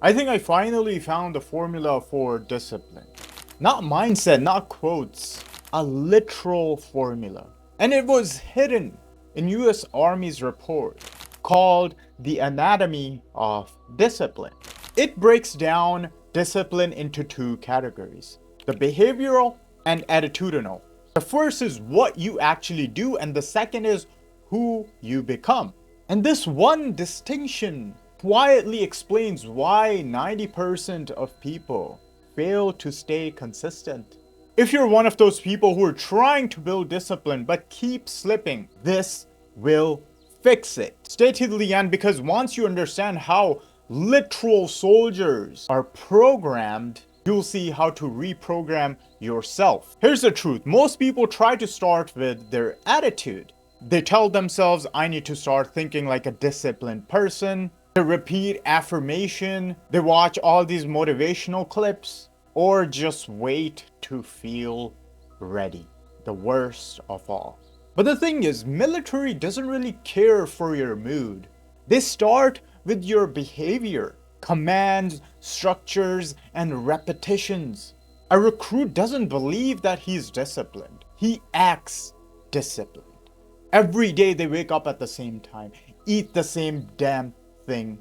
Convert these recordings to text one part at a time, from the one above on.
I think I finally found the formula for discipline. Not mindset, not quotes, a literal formula. And it was hidden in US Army's report called The Anatomy of Discipline. It breaks down discipline into two categories: the behavioral and attitudinal. The first is what you actually do, and the second is who you become. And this one distinction quietly explains why 90% of people fail to stay consistent. If you're one of those people who are trying to build discipline but keep slipping, this will fix it. Stay till the end, because once you understand how literal soldiers are programmed, you'll see how to reprogram yourself. Here's the truth: most people try to start with their attitude. They tell themselves, I need to start thinking like a disciplined person. They repeat affirmation. They watch all these motivational clips, or just wait to feel ready. The worst of all. But the thing is, military doesn't really care for your mood. They start with your behavior, commands, structures, and repetitions. A recruit doesn't believe that he's disciplined. He acts disciplined. Every day they wake up at the same time, eat the same damn thing.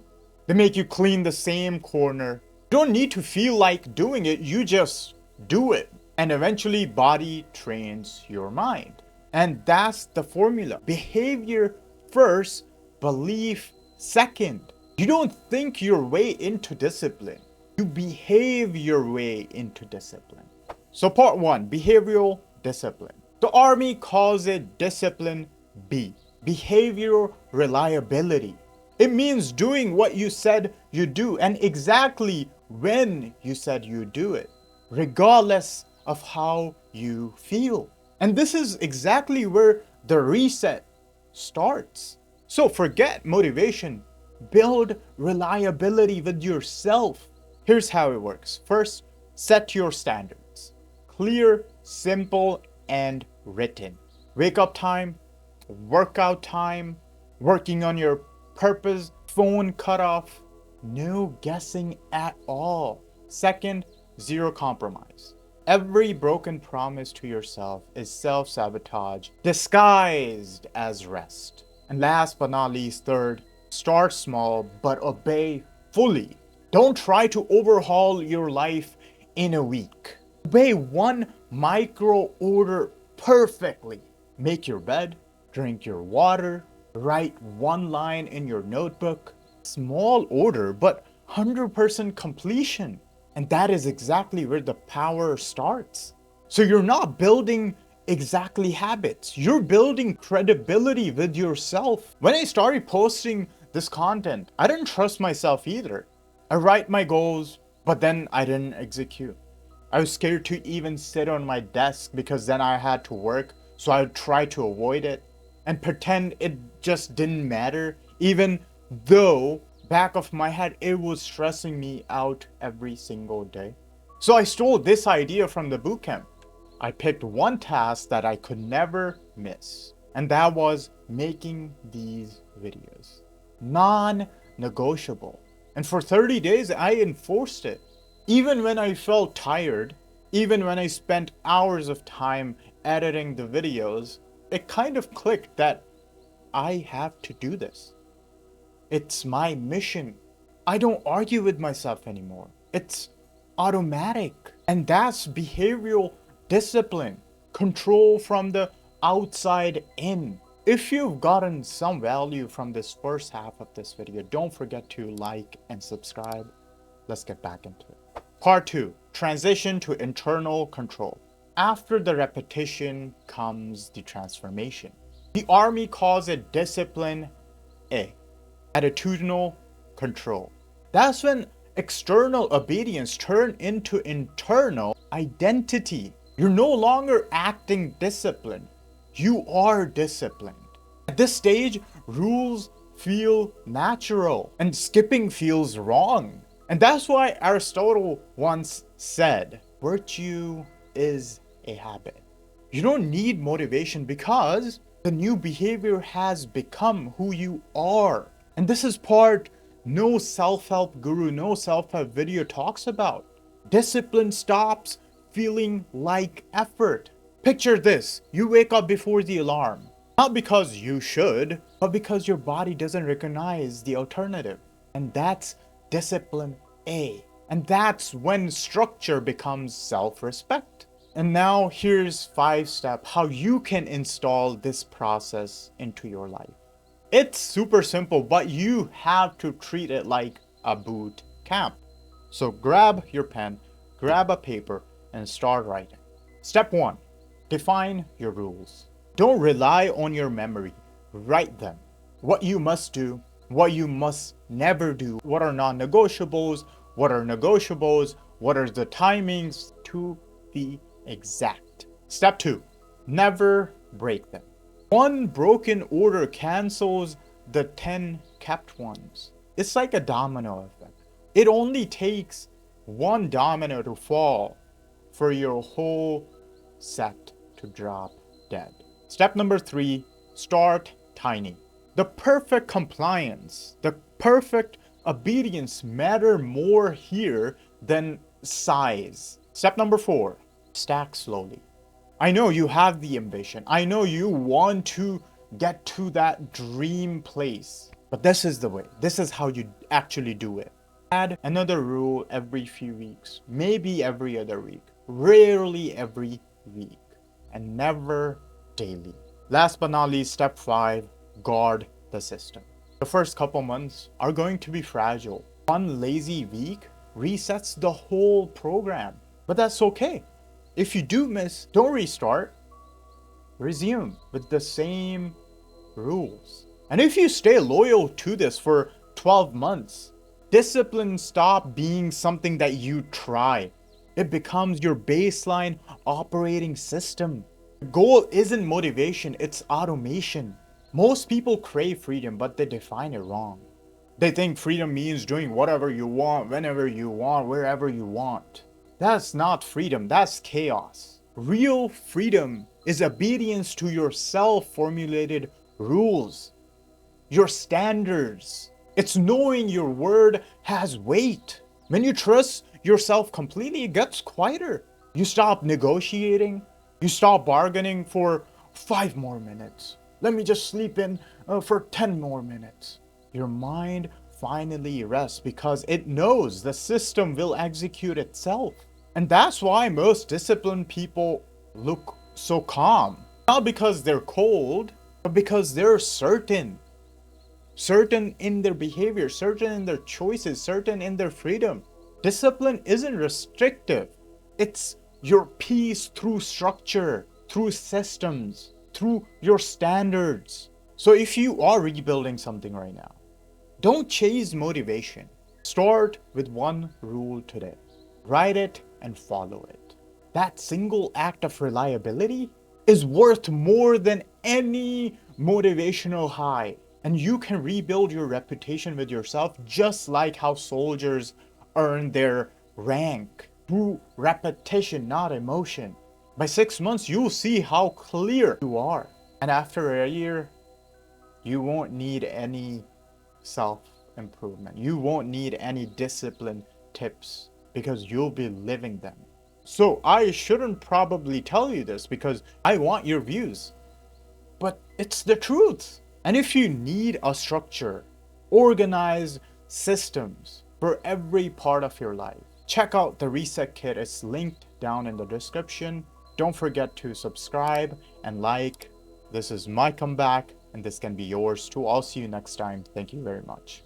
They make you clean the same corner. You don't need to feel like doing it, you just do it. And eventually body trains your mind. And that's the formula. Behavior first, belief second. You don't think your way into discipline. You behave your way into discipline. So part one, behavioral discipline. The Army calls it discipline B, behavioral reliability. It means doing what you said you do and exactly when you said you do it, regardless of how you feel. And this is exactly where the reset starts. So forget motivation, build reliability with yourself. Here's how it works. First, set your standards. Clear, simple, and written. Wake up time, workout time, working on your purpose, phone cutoff, no guessing at all. Second, zero compromise. Every broken promise to yourself is self-sabotage disguised as rest. And last but not least, third, start small but obey fully. Don't try to overhaul your life in a week. Obey one micro order perfectly. Make your bed, drink your water, write one line in your notebook. Small order, but 100% completion. And that is exactly where the power starts. So you're not building exactly habits. You're building credibility with yourself. When I started posting this content, I didn't trust myself either. I write my goals, but then I didn't execute. I was scared to even sit on my desk because then I had to work. So I would try to avoid it and pretend it just didn't matter, even though back of my head it was stressing me out every single day. So I stole this idea from the bootcamp. I picked one task that I could never miss, and that was making these videos. Non-negotiable. And for 30 days I enforced it. Even when I felt tired, even when I spent hours of time editing the videos, it kind of clicked that I have to do this. It's my mission. I don't argue with myself anymore. It's automatic. And that's behavioral discipline. Control from the outside in. If you've gotten some value from this first half of this video, don't forget to like and subscribe. Let's get back into it. Part 2. Transition to internal control. After the repetition comes the transformation. The Army calls it discipline A, attitudinal control. That's when external obedience turns into internal identity. You're no longer acting disciplined. You are disciplined. At this stage, rules feel natural and skipping feels wrong. And that's why Aristotle once said, virtue is a habit. You don't need motivation because the new behavior has become who you are. And this is part no self-help guru, no self-help video talks about. Discipline stops feeling like effort. Picture this, you wake up before the alarm. Not because you should, but because your body doesn't recognize the alternative. And that's discipline A. And that's when structure becomes self-respect. And now here's 5-step how you can install this process into your life. It's super simple, but you have to treat it like a boot camp. So grab your pen, grab a paper, and start writing. Step 1. Define your rules. Don't rely on your memory. Write them. What you must do, what you must never do, what are non-negotiables, what are negotiables, what are the timings, to be exact. Step 2. Never break them. One broken order cancels the 10 kept ones. It's like a domino effect. It only takes one domino to fall for your whole set to drop dead. Step number 3, start tiny. The perfect compliance, the perfect obedience matter more here than size. Step number 4, stack slowly. I know you have the ambition. I know you want to get to that dream place. But this is the way. This is how you actually do it. Add another rule every few weeks, maybe every other week, rarely every week, and never daily. Last but not least, step 5, guard the system. The first couple months are going to be fragile. One lazy week resets the whole program, but that's okay. If you do miss, don't restart. Resume with the same rules. And if you stay loyal to this for 12 months, discipline stop being something that you try. It becomes your baseline operating system. The goal isn't motivation, it's automation. Most people crave freedom, but they define it wrong. They think freedom means doing whatever you want, whenever you want, wherever you want. That's not freedom, that's chaos. Real freedom is obedience to your self-formulated rules, your standards. It's knowing your word has weight. When you trust yourself completely, it gets quieter. You stop negotiating. You stop bargaining for 5 more minutes. Let me just sleep in for 10 more minutes. Your mind finally rests because it knows the system will execute itself. And that's why most disciplined people look so calm. Not because they're cold, but because they're certain. Certain in their behavior, certain in their choices, certain in their freedom. Discipline isn't restrictive. It's your peace through structure, through systems, through your standards. So if you are rebuilding something right now, don't chase motivation. Start with one rule today. Write it and follow it. That single act of reliability is worth more than any motivational high. And you can rebuild your reputation with yourself just like how soldiers earn their rank through repetition, not emotion. By 6 months, you'll see how clear you are. And after a year, you won't need any self-improvement. You won't need any discipline tips because you'll be living them. So I shouldn't probably tell you this because I want your views, but it's the truth. And if you need a structure, organized systems for every part of your life, check out the Reset Kit. It's linked down in the description. Don't forget to subscribe and like. This is my comeback, and this can be yours too. I'll see you next time. Thank you very much.